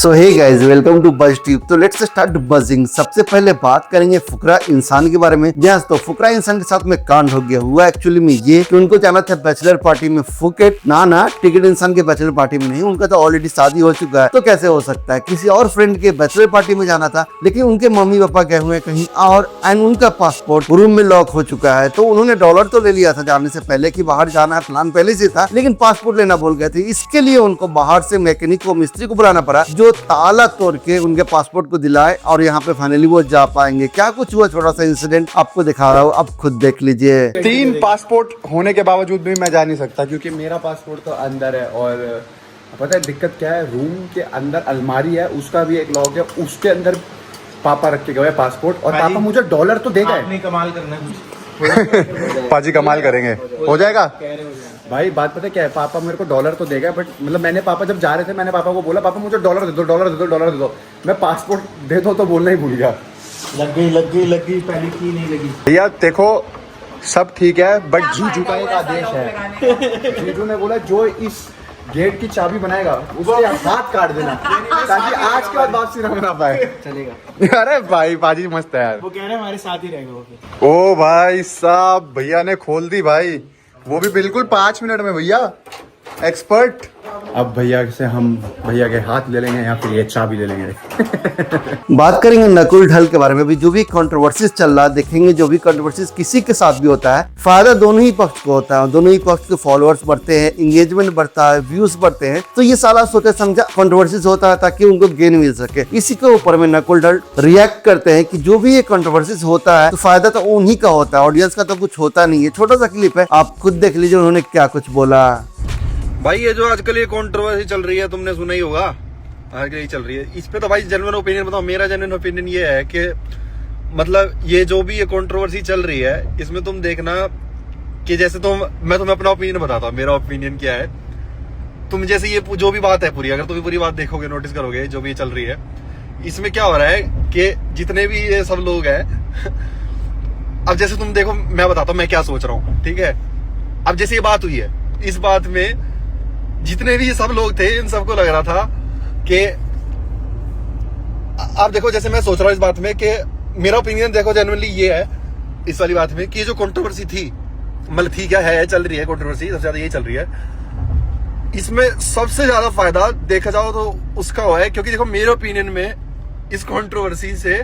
So hey guys, welcome to buzz tube. तो let's start buzzing. सबसे पहले बात करेंगे फुकरा इंसान के बारे में। जहाँ तो फुकरा इंसान के साथ में कांड हो गया हुआ एक्चुअली में ये कि उनको जाना था बैचलर पार्टी में फुकेट, ना टिकट इंसान के बैचलर पार्टी में नहीं, उनका तो ऑलरेडी शादी हो चुका है, तो कैसे हो सकता है। किसी और फ्रेंड के बैचलर पार्टी में जाना था, लेकिन उनके मम्मी पापा गए हुए कहीं और एंड उनका पासपोर्ट रूम में लॉक हो चुका है। तो उन्होंने डॉलर तो ले लिया था जाने से पहले कि बाहर जाना है, प्लान पहले से था, लेकिन पासपोर्ट लेना भूल गए थे। इसके लिए उनको बाहर से मैकेनिक को, मिस्त्री को बुलाना पड़ा, जो ताला तोड़ के उनके पासपोर्ट को दिलाए और यहाँ पे फाइनली वो जा पाएंगे। क्या कुछ हुआ, छोटा सा इंसिडेंट आपको दिखा रहा हूँ, अब खुद देख लीजिए। 3 पासपोर्ट होने के बावजूद भी मैं जा नहीं सकता क्योंकि मेरा पासपोर्ट तो अंदर है। और पता है दिक्कत क्या है, रूम के अंदर अलमारी है, उसका भी एक लॉक है, उसके अंदर पापा रख के गए पासपोर्ट। और पापा मुझे डॉलर तो देगा, कमाल करना कुछ पाजी कमाल करेंगे, हो जाएगा भाई। बात पता है क्या है, पापा मेरे को डॉलर तो देगा, बट मतलब मैंने पापा जब जा रहे थे, मैंने पापा को बोला पापा मुझे डॉलर दे दो, डॉलर दे दो, डॉलर दे दो। मैं पासपोर्ट दे दो तो बोलना ही भूल गया। लग गई पहली की नहीं लगी। भैया देखो सब ठीक है, बट जीजू का एक आदेश है। जीजू ने बोला जो इस गेट की चाबी बनाएगा उसके हाथ काट देना ताकि आज के बाद वापसी ना बना पाए। चलेगा। अरे भाई पाजी मस्त है यार। वो कह रहे हैं हमारे साथ ही रहेगा वो फिर। ओ भाई साहब, भैया ने खोल दी भाई, वो भी बिल्कुल 5 मिनट में भैया, एक्सपर्ट। अब भैया से हम भैया के हाथ ले लेंगे या फिर ये चाबी ले लेंगे। बात करेंगे नकुल ढल के बारे में भी। जो भी कंट्रोवर्सीज चल रहा है, देखेंगे जो भी कंट्रोवर्सीज किसी के साथ भी होता है, फायदा दोनों ही पक्ष को होता है। दोनों ही पक्ष के फॉलोअर्स बढ़ते हैं, एंगेजमेंट बढ़ता है, व्यूज बढ़ते हैं। तो ये सारा सोचा समझा कंट्रोवर्सीज होता है ताकि उनको गेन मिल सके। इसी के ऊपर में नकुल ढल रिएक्ट करते हैं कि जो भी ये कंट्रोवर्सीज होता है तो फायदा तो उन्हीं का होता है, ऑडियंस का तो कुछ होता नहीं है। छोटा सा क्लिप है, आप खुद देख लीजिए उन्होंने क्या कुछ बोला। भाई ये जो आजकल ये कंट्रोवर्सी चल रही है, तुमने सुना ही होगा, आजकल ये चल रही है, इस पे तो भाई जेन्युइन ओपिनियन बताओ। मेरा जेन्युइन ओपिनियन ये है कि मतलब ये जो भी ये कंट्रोवर्सी चल रही है, इसमें तुम देखना कि जैसे मैं तुम्हें अपना ओपिनियन बताता हूँ। मेरा ओपिनियन क्या है, तुम जैसे ये जो भी बात है पूरी, अगर तुम पूरी बात देखोगे, नोटिस करोगे जो भी चल रही है, इसमें क्या हो रहा है कि जितने भी ये सब लोग हैं अब जैसे तुम देखो, मैं बताता हूँ मैं क्या सोच रहा हूँ, ठीक है। अब जैसे ये बात हुई है, इस बात में जितने भी सब लोग थे, इन सबको लग रहा था कि आप देखो, जैसे मैं सोच रहा हूँ इस बात में कि मेरा ओपिनियन देखो जेन्युइनली ये है इस वाली बात में कि ये जो कंट्रोवर्सी थी, मतलब थी क्या है, चल रही है कंट्रोवर्सी, सबसे ज्यादा ये चल रही है। इसमें सबसे ज्यादा फायदा देखा जाओ तो उसका हुआ है, क्योंकि देखो मेरे ओपिनियन में इस कंट्रोवर्सी से,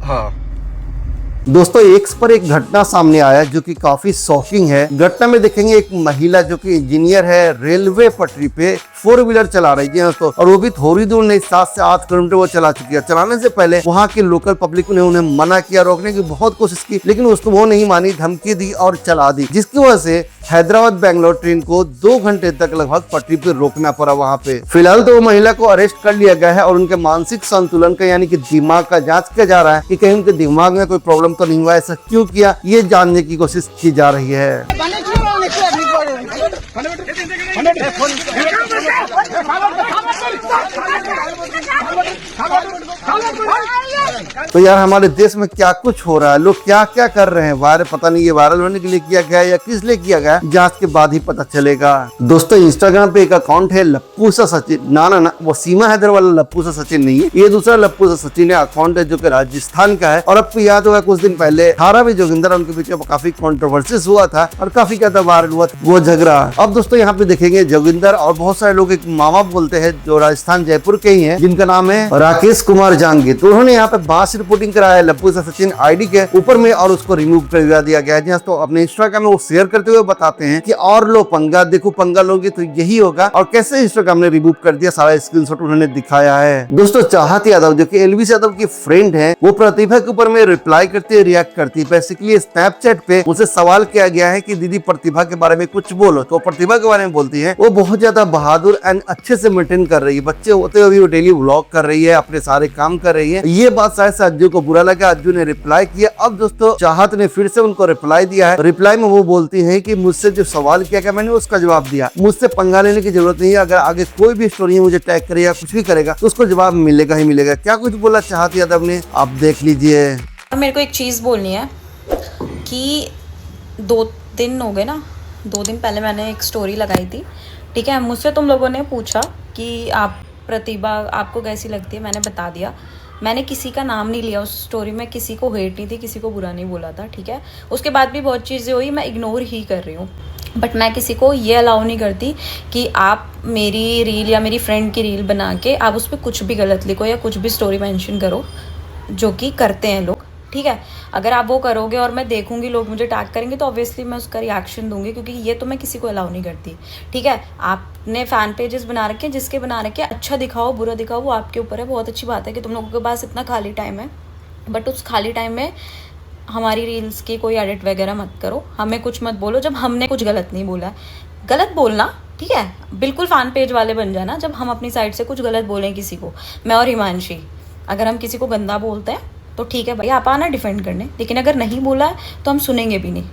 हाँ दोस्तों, एक पर एक घटना सामने आया जो कि काफी शॉकिंग है। घटना में देखेंगे एक महिला जो कि इंजीनियर है, रेलवे पटरी पे 4 व्हीलर चला रही है दोस्तों, और वो भी थोड़ी दूर नहीं, 7 से 8 किलोमीटर वो चला चुकी है। चलाने से पहले वहाँ के लोकल पब्लिक ने उन्हें मना किया, रोकने की बहुत कोशिश की, लेकिन उसको वो नहीं मानी, धमकी दी और चला दी, जिसकी वजह से हैदराबाद बेंगलोर ट्रेन को 2 घंटे तक लगभग पटरी पे रोकना पड़ा वहाँ पे। फिलहाल तो वो महिला को अरेस्ट कर लिया गया है और उनके मानसिक संतुलन का यानी कि दिमाग का जांच किया जा रहा है कि कहीं उनके दिमाग में कोई प्रॉब्लम तो नहीं हुआ, ऐसा क्यों किया, ये जानने की कोशिश की जा रही है। तो यार हमारे देश में क्या कुछ हो रहा है, लोग क्या क्या कर रहे हैं, वायरल पता नहीं, ये वायरल होने के लिए किया गया है या किस लिए किया गया, जांच के बाद ही पता चलेगा। दोस्तों, इंस्टाग्राम पे एक अकाउंट है लप्पू सा सचिन, ना वो सीमा हैदर वाला लप्पू सा सचिन नहीं है, ये दूसरा लप्पू सा सचिन है अकाउंट है जो कि राजस्थान का है। और आपको याद होगा कुछ दिन पहले थारा भी जोगिंदर, उनके बीच में काफी कंट्रोवर्सीज हुआ था और काफी ज्यादा वायरल हुआ था वो झगड़ा। अब दोस्तों यहाँ पे देखेंगे जोगिंदर और बहुत सारे लोग एक मामा बोलते हैं जो राजस्थान जयपुर के ही है, जिनका नाम है राकेश कुमार जांगीर। तो उन्होंने यहाँ पे बास रिपोर्टिंग कराया लप्पू सा सचिन आईडी के ऊपर में और उसको रिमूव कर दिया गया है। तो अपने इंस्टाग्राम में वो शेयर करते हुए बताते हैं कि और लो पंगा, देखो पंगा लोगे तो यही होगा, और कैसे इंस्टाग्राम ने रिमूव कर दिया, सारा स्क्रीनशॉट उन्होंने दिखाया है। दोस्तों, चाहत यादव जो कि एलवीस यादव की फ्रेंड है, वो प्रतिभा के ऊपर में रिप्लाई करती है, रिएक्ट करती है। बेसिकली स्नैपचैट पे उनसे सवाल किया गया है कि दीदी प्रतिभा के बारे में कुछ बोलो, तो प्रतिभा के बारे में बोलती है वो बहुत ज्यादा बहादुर एंड अच्छे से मेंटेन कर रही है, बच्चे होते हुए भी वो डेली व्लॉग कर रही है, अपने सारे काम कर रही है। ये बात शायद से अज्जू को बुरा लगा, अज्जू ने रिप्लाई किया। अब दोस्तों चाहत ने फिर से उनको रिप्लाई दिया है। रिप्लाई में वो बोलती है कि मुझसे जो सवाल किया गया मैंने उसका जवाब दिया, मुझसे पंगा लेने की जरूरत नहीं है, अगर आगे कोई भी स्टोरी मुझे टैग करेगा कुछ भी करेगा तो उसको जवाब मिलेगा ही मिलेगा। क्या कुछ बोला चाहत यादव ने, आप देख लीजिए। मेरे को एक चीज़ बोलनी है कि 2 दिन हो गए ना, 2 दिन पहले मैंने एक स्टोरी लगाई थी ठीक है, मुझसे तुम लोगों ने पूछा कि आप प्रतिभा आपको कैसी लगती है, मैंने बता दिया। मैंने किसी का नाम नहीं लिया उस स्टोरी में, किसी को हेट नहीं थी, किसी को बुरा नहीं बोला था, ठीक है। उसके बाद भी बहुत चीज़ें हुई, मैं इग्नोर ही कर रही हूँ, बट मैं किसी को ये अलाउ नहीं करती कि आप मेरी रील या मेरी फ्रेंड की रील बना के आप उस पर कुछ भी गलत लिखो या कुछ भी स्टोरी मेंशन करो, जो कि करते हैं लोग, ठीक है। अगर आप वो करोगे और मैं देखूंगी लोग मुझे टैग करेंगे तो ऑब्वियसली मैं उसका रिएक्शन दूंगी, क्योंकि ये तो मैं किसी को अलाउ नहीं करती, ठीक है। आपने फ़ैन पेजेस बना रखे हैं, जिसके बना रखे हैं, अच्छा दिखाओ बुरा दिखाओ वो आपके ऊपर है। बहुत अच्छी बात है कि तुम लोगों के पास इतना खाली टाइम है, बट उस खाली टाइम में हमारी रील्स की कोई एडिट वगैरह मत करो, हमें कुछ मत बोलो जब हमने कुछ गलत नहीं बोला है। गलत बोलना ठीक है, बिल्कुल फ़ैन पेज वाले बन जाना जब हम अपनी साइड से कुछ गलत बोलें किसी को। मैं और हिमांशी अगर हम किसी को गंदा बोलते हैं तो ठीक है भाई, आप आना डिफेंड करने, लेकिन अगर नहीं बोला है तो हम सुनेंगे भी नहीं।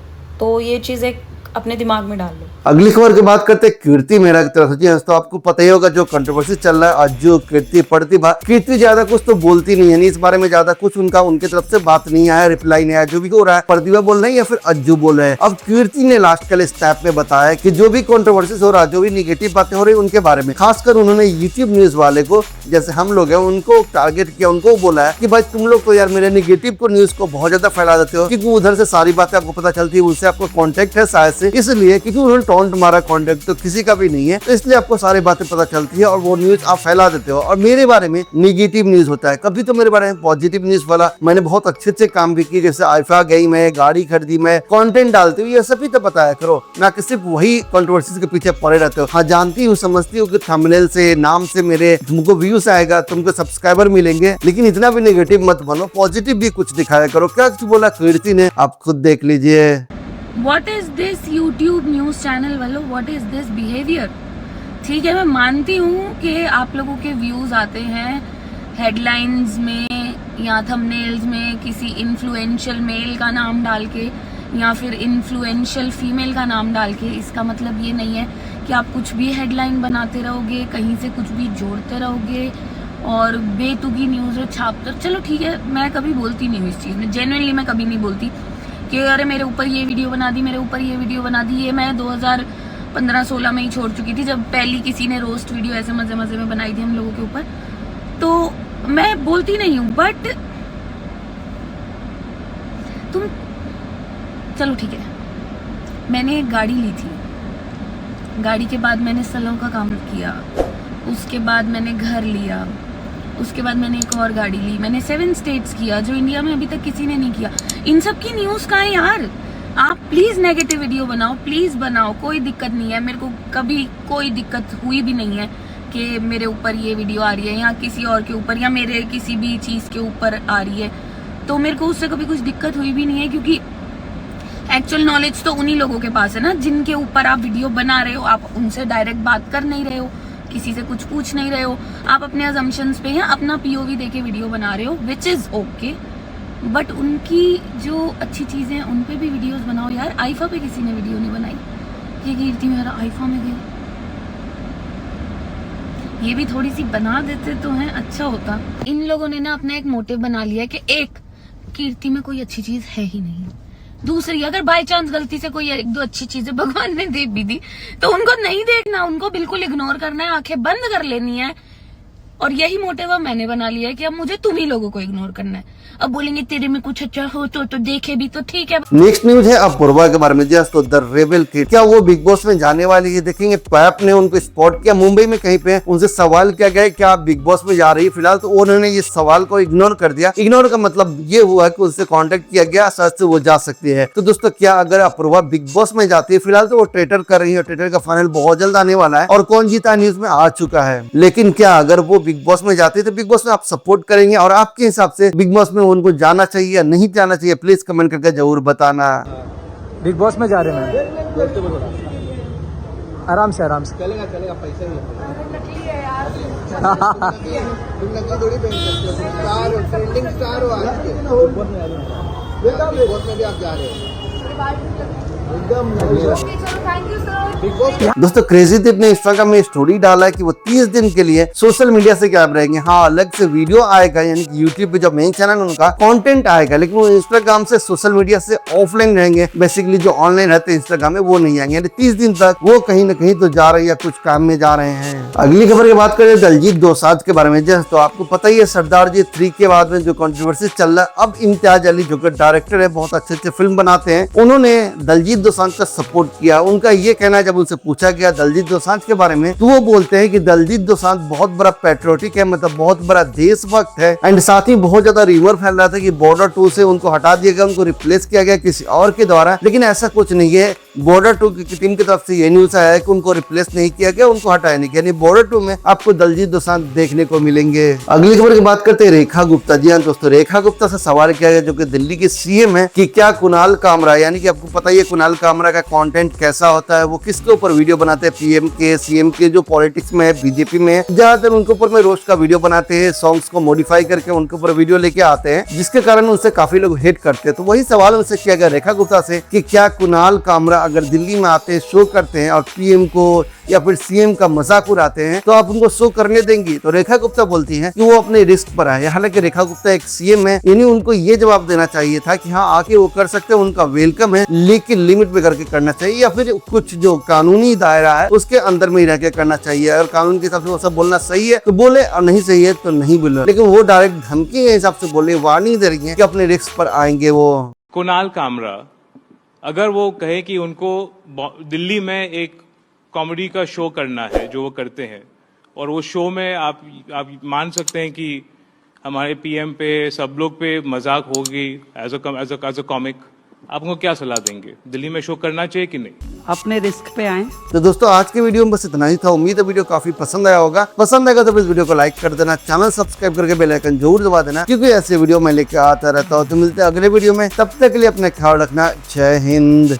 तो ये चीज़ें अपने दिमाग में डाल लो। अगली खबर की बात करते हैं कीर्ति मेहरा की तरफ से। जी हाँ, तो आपको पता ही होगा जो कंट्रोवर्सी चल रहा है आज, जो कीर्ति ज्यादा कुछ तो बोलती नहीं है, नहीं इस बारे में ज्यादा कुछ उनके तरफ से बात नहीं आया, रिप्लाई नहीं आया। जो भी हो रहा है प्रतिभा बोल रही है या फिर अज्जू बोल रहे हैं। अब कीर्ति ने लास्ट कल स्टेप में बताया कि जो भी कंट्रोवर्सी हो रहा है, जो भी निगेटिव बातें हो रही है उनके बारे में, खासकर उन्होंने यूट्यूब न्यूज वाले को, जैसे हम लोग हैं, उनको टारगेट किया, उनको बोला है कि भाई तुम लोग तो यार मेरे निगेटिव को न्यूज को बहुत ज्यादा फैला देते हो, क्योंकि उधर से सारी बातें आपको पता चलती है, उनसे आपको कॉन्टेक्ट है शायद से, इसलिए क्योंकि उन्होंने टॉन्ट मारा, कॉन्टेक्ट तो किसी का भी नहीं है, तो इसलिए आपको सारी बातें पता चलती है और वो न्यूज आप फैला देते हो। और मेरे बारे में निगेटिव न्यूज होता है, कभी तो मेरे बारे में पॉजिटिव न्यूज वाला, मैंने बहुत अच्छे काम भी किए, जैसे आईफा गई, मैं गाड़ी खरीदी, मैं कंटेंट डालती हूँ, ये सभी तो बताया करो ना कि सिर्फ वही कंट्रोवर्सीज के पीछे पड़े रहते हो। हाँ जानती हूँ, समझती हूँ कि थंबनेल से, नाम से मेरे तुमको व्यूज आएगा, तुमको सब्सक्राइबर मिलेंगे, लेकिन इतना भी नेगेटिव मत बनो, पॉजिटिव भी कुछ दिखाया करो। क्या कुछ बोला कीर्ति ने, आप खुद देख लीजिए। What is this YouTube news channel वालों, what is this behavior? ठीक है, मैं मानती हूँ कि आप लोगों के व्यूज़ आते हैं हेडलाइंस में या थंबनेल्स में किसी इन्फ्लुएंशियल मेल का नाम डाल के या फिर इन्फ्लुएंशियल फीमेल का नाम डाल के। इसका मतलब ये नहीं है कि आप कुछ भी हेडलाइन बनाते रहोगे, कहीं से कुछ भी जोड़ते रहोगे और बेतुकी न्यूज़ छापते। चलो ठीक है, मैं कभी बोलती नहीं हूँ इस चीज़ में, जेन्युइनली मैं कभी नहीं बोलती कि अरे मेरे ऊपर ये वीडियो बना दी, मेरे ऊपर ये वीडियो बना दी। ये मैं 2015-16 में ही छोड़ चुकी थी, जब पहली किसी ने रोस्ट वीडियो ऐसे मजे मजे में बनाई थी हम लोगों के ऊपर, तो मैं बोलती नहीं हूँ। बट तुम, चलो ठीक है, मैंने एक गाड़ी ली थी, गाड़ी के बाद मैंने सलों का काम किया, उसके बाद मैंने घर लिया, उसके बाद मैंने एक और गाड़ी ली, मैंने 7 स्टेट्स किया, जो इंडिया में अभी तक किसी ने नहीं किया। इन सब की न्यूज़ कहाँ है यार? आप प्लीज़ नेगेटिव वीडियो बनाओ, प्लीज़ बनाओ, कोई दिक्कत नहीं है, मेरे को कभी कोई दिक्कत हुई भी नहीं है कि मेरे ऊपर ये वीडियो आ रही है या किसी और के ऊपर या मेरे किसी भी चीज़ के ऊपर आ रही है, तो मेरे को उससे कभी कुछ दिक्कत हुई भी नहीं है, क्योंकि एक्चुअल नॉलेज तो उन्हीं लोगों के पास है ना जिनके ऊपर आप वीडियो बना रहे हो। आप उनसे डायरेक्ट बात कर नहीं रहे हो, किसी से कुछ पूछ नहीं रहे हो, आप अपने अजम्पशंस पे या अपना पीओवी देके वीडियो बना रहे हो, विच इज़ ओके। बट उनकी जो अच्छी चीज़ें हैं उन पे भी वीडियोस बनाओ यार। आईफा पे किसी ने वीडियो नहीं बनाई, ये कीर्ति मेहरा आईफा में गई, ये भी थोड़ी सी बना देते तो हैं, अच्छा होता। इन लोगों ने ना अपना एक मोटिव बना लिया कि एक, कीर्ति में कोई अच्छी चीज़ है ही नहीं, दूसरी अगर बाय चांस गलती से कोई 1-2 अच्छी चीजें भगवान ने दे भी दी तो उनको नहीं देखना, उनको बिल्कुल इग्नोर करना है, आंखें बंद कर लेनी है। और यही मोटिव अब मैंने बना लिया है कि अब मुझे तुम ही लोगों को इग्नोर करना है। अब बोलेंगे तेरे में कुछ अच्छा हो तो देखे भी तो ठीक है। नेक्स्ट न्यूज है अपूर्वा के बारे में। जस्ट द रेबल किड, क्या वो बिग बॉस में जाने वाली है? देखेंगे पैप ने उनको स्पॉट किया मुंबई में कहीं पे, उनसे सवाल किया गया क्या आप बिग बॉस में जा रही है फिलहाल, तो उन्होंने ये सवाल को इग्नोर कर दिया। इग्नोर का मतलब ये हुआ कि उनसे कॉन्टेक्ट किया गया, शायद से वो जा सकती है। तो दोस्तों क्या अगर अपूर्वा बिग बॉस में जाती है, फिलहाल तो वो ट्रेटर कर रही है, ट्रेटर का फाइनल बहुत जल्द आने वाला है और कौन जीता न्यूज में आ चुका है। लेकिन क्या अगर वो बिग बॉस में जाती है तो बिग बॉस में आप सपोर्ट करेंगे और आपके हिसाब से बिग बॉस में उनको जाना चाहिए या नहीं जाना चाहिए? प्लीज कमेंट करके जरूर बताना। बिग बॉस में जा रहे हैं, आराम से चलेगा पैसा ही तुम नकली थोड़ी पहन सकते हो, स्टार हो, ट्रेंडिंग स्टार हो आज के। बिग बॉस में भी आप जा रहे हो। दोस्तों क्रेजी दीप ने इंस्टाग्राम में स्टोरी डाला है कि वो 30 दिन के लिए सोशल मीडिया से गायब रहेंगे। हाँ, अलग से वीडियो आएगा, यानी कि यूट्यूब पे जो मेन चैनल है उनका कंटेंट आएगा, लेकिन वो इंस्टाग्राम से सोशल मीडिया से ऑफलाइन रहेंगे। बेसिकली जो ऑनलाइन रहते हैं इंस्टाग्राम में वो नहीं आएंगे, यानी 30 दिन तक वो कहीं ना कहीं तो जा रहे हैं या कुछ काम में जा रहे हैं। अगली खबर की बात करें दलजीत दोसांझ के बारे में। तो आपको पता ही है सरदारजी 3 के बाद में जो कंट्रोवर्सी चल रहा है, अब इम्तियाज अली जो कि डायरेक्टर है, बहुत अच्छे फिल्म बनाते हैं, उन्होंने दलजीत दोसांझ का सपोर्ट किया। उनका ये कहना है, जब उनसे पूछा गया दलजीत दोसांझ के बारे में, तो वो बोलते हैं कि दलजीत दोसांझ बहुत बड़ा पैट्रियोटिक है, मतलब बहुत बड़ा देशभक्त है। एंड साथ ही बहुत ज्यादा रिमर फैल रहा था कि बॉर्डर 2 से उनको हटा दिया गया, उनको रिप्लेस किया गया किसी और के द्वारा, लेकिन ऐसा कुछ नहीं है। बॉर्डर 2 की टीम की तरफ से ये न्यूज आया है कि उनको रिप्लेस नहीं किया गया, उनको हटाया नहीं गया, यानी बॉर्डर 2 में आपको दलजीत दोसांझ देखने को मिलेंगे। अगली खबर की बात करते हैं रेखा गुप्ता। जी हाँ दोस्तों, रेखा गुप्ता से सवाल किया गया, जो कि दिल्ली की सीएम है, कि क्या कुणाल कामरा, यानी कि आपको पता ही है कुणाल कामरा का कंटेंट कैसा होता है, वो किसके ऊपर वीडियो बनाते हैं, पीएम के, सीएम के, जो पॉलिटिक्स में है, बीजेपी में है, ज्यादातर उनके ऊपर में रोस्ट का वीडियो बनाते हैं, सॉन्ग्स को मॉडिफाई करके उनके ऊपर वीडियो लेके आते हैं, जिसके कारण उनसे काफी लोग हेट करते हैं। तो वही सवाल उनसे किया गया रेखा गुप्ता से कि क्या कुणाल कामरा अगर दिल्ली में आते हैं, शो करते हैं और पीएम को या फिर सीएम का मजाक उड़ाते हैं, तो आप उनको शो करने देंगी? तो रेखा गुप्ता बोलती हैं कि वो अपने रिस्क पर आए। हालांकि रेखा गुप्ता एक सीएम है, यानी उनको ये जवाब देना चाहिए था कि हाँ आके वो कर सकते हैं, उनका वेलकम है, लेकिन लिमिट में करके करना चाहिए, या फिर कुछ जो कानूनी दायरा है उसके अंदर में ही रह के करना चाहिए। अगर कानून के हिसाब से वो सब बोलना सही है तो बोले, और नहीं सही है तो नहीं बोले। लेकिन वो डायरेक्ट धमकी के हिसाब से बोले, वार्निंग दे रही है कि अपने रिस्क पर आएंगे वो। कुणाल कामरा अगर वो कहे कि उनको दिल्ली में एक कॉमेडी का शो करना है जो वो करते हैं, और वो शो में आप मान सकते हैं कि हमारे पीएम पे, सब लोग पे मजाक होगी एज अ कॉमिक, आपको क्या सलाह देंगे? दिल्ली में शो करना चाहिए कि नहीं? अपने रिस्क पे आए। तो दोस्तों आज के वीडियो में बस इतना ही था। उम्मीद है वीडियो काफी पसंद आया होगा। पसंद आएगा तो इस वीडियो को लाइक कर देना, चैनल सब्सक्राइब करके बेल आइकन जरूर दबा देना, क्योंकि ऐसे वीडियो मैं लेके आता रहता हूँ। तो मिलते हैं अगले वीडियो में, तब तक के लिए अपना ख्याल रखना। जय हिंद।